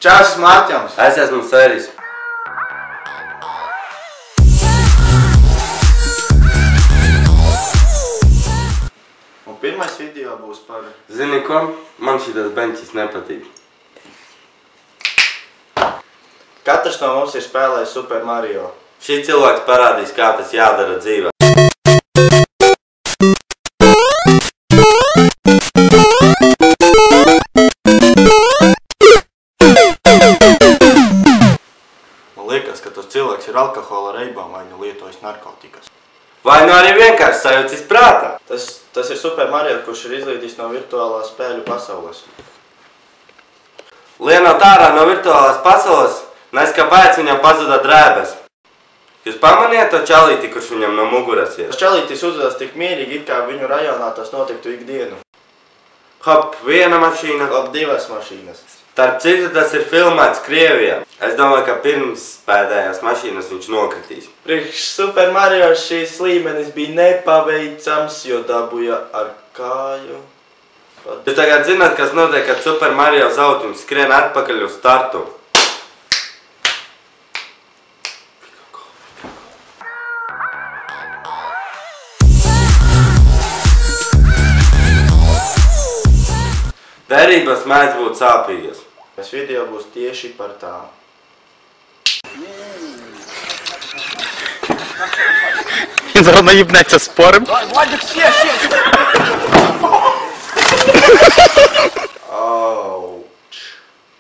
Čau, es esmu Artjoms. Es esmu Sēris. Un pirmais video būs par... Zini ko? Man šitas benčis nepatīk. Katrs no mums ir spēlējis Super Mario. Šī cilvēks parādīs, kā tas jādara dzīvē. Man liekas, ka tas cilvēks ir alkohola reibā vai nu lietojis narkotikas. Vai nu arī vienkārši sajūcis prātā? Tas ir Super Mario, kurš ir izlīdījis no virtuālās spēļu pasaules. Lienot ārā no virtuālās pasaules, nes kāpēc viņam pazuda drēbes. Jūs pamanījāt to čalīti, kurš viņam no muguras ir? Tas čalītis uzvedās tik mierīgi, it kā viņu rajonā tas notiktu ikdienu. Hop, viena mašīna. Hop, divas mašīnas. Starp citu, tas ir filmēts Krievijā. Es domāju, ka pirms pēdējās mašīnas viņš nokritīs. Priekš Super Mario šīs līmenis bija nepaveicams, jo dabūja ar kāju. Jūs tagad zināt, kas notiek, kad Super Mario zautiņš skrien atpakaļ uz startu. Derības mēdz būt sāpīgas. Šis video būs tieši par tām. Заодно ебнаться спорим. Владик, Auč.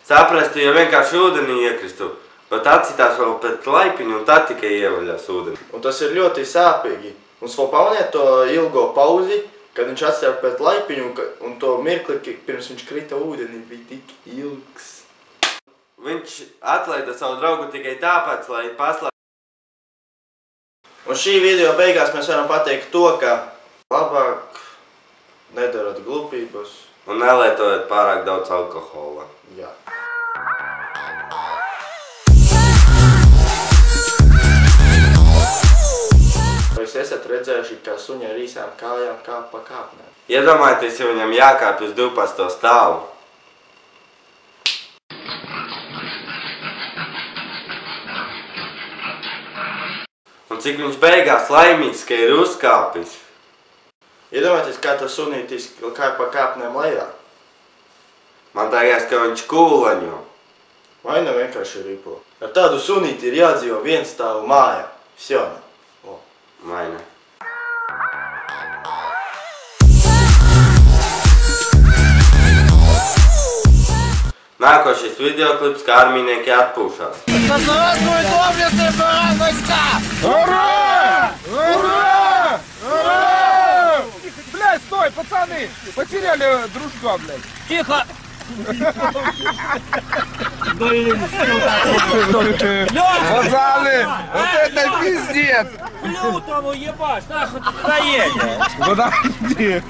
Saprastu, ja vienkārši ūdenī iekristu, pat atcitās vēl pēc laipiņu un tad tikai ievaļās ūdeni. Un tas ir ļoti sāpīgi. Mums vēl pamaniet to ilgo pauzi, kad viņš atstāja pēc laipiņu un to mirkli, pirms viņš krita ūdeni, bija tik ilgs. Viņš atlaida savu draugu tikai tāpēc, lai paslēptu. Un šī video beigās mēs varam pateikt to, ka labāk nedarat glupības. Un nelietojat pārāk daudz alkohola. Jā. Vai jūs esat redzējuši, kā suņi ar īsām kājām kāp pa kāpnēm? Iedomājieties, ja viņam jākāpj uz 12. stāvu. Un cik viņš beigās laimīgs, ka ir uzkāpis. Iedomājieties, kā tas sunītis kāp pa kāpnēm lejā. Man liekas, ka viņš kūlaņo. Vai ne vienkārši ripo? Ar tādu sunīti ir jādzīvo vienstāvu mājā. Vsiona. Vai ne? Nākošais videoklips, kā armijnieki atpūšās. Здравствует доблестные БР войска! Ура! Ура! Ура! Блядь, стой, пацаны! Потеряли дружка, блядь. Тихо! Пацаны, вот это пиздец! Плютому ебашь, нахуй ты проедешь! Подожди.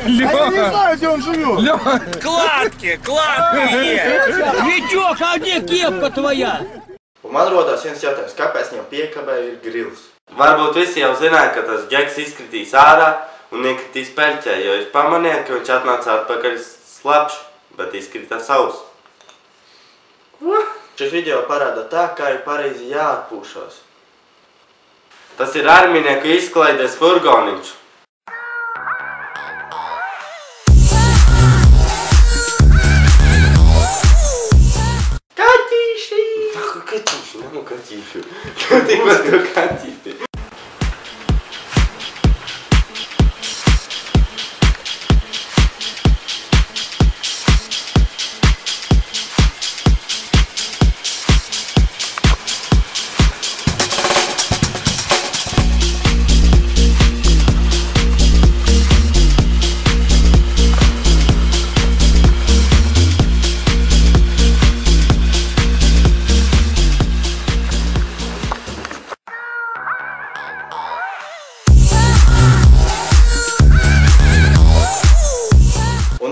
Я не знаю, где он живет. Лёха. Kладки есть! Витёк, а где кепка твоя? Un man rodās viens jautājums, kāpēc viņam piekabē ir grils? Varbūt visi jau zināja, ka tas džeks izkritīs ārā un iekritīs peļķē, jo jūs pamanījāt, ka viņš atnāca atpakaļ slapš, bet izkrita savs. Šis video parāda tā, kā ir pareizi jāatpūšās. Tas ir armijnieku izklaides furgoniņš. Kaķīši! Kaķīši, nav kaķīši. Tikpat to kaķīši.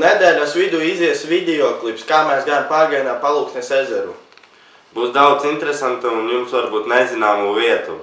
Nedēļas vidū izies videoklips, kā mēs gājām pārgājienā Palūksnes ezeru. Būs daudz interesantu un jums varbūt nezināmu vietu.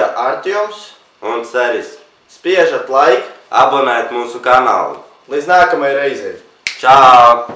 bija Artjoms un Seris. Spiežat laiku. Abonēt mūsu kanālu. Līdz nākamajai reizei. Čau!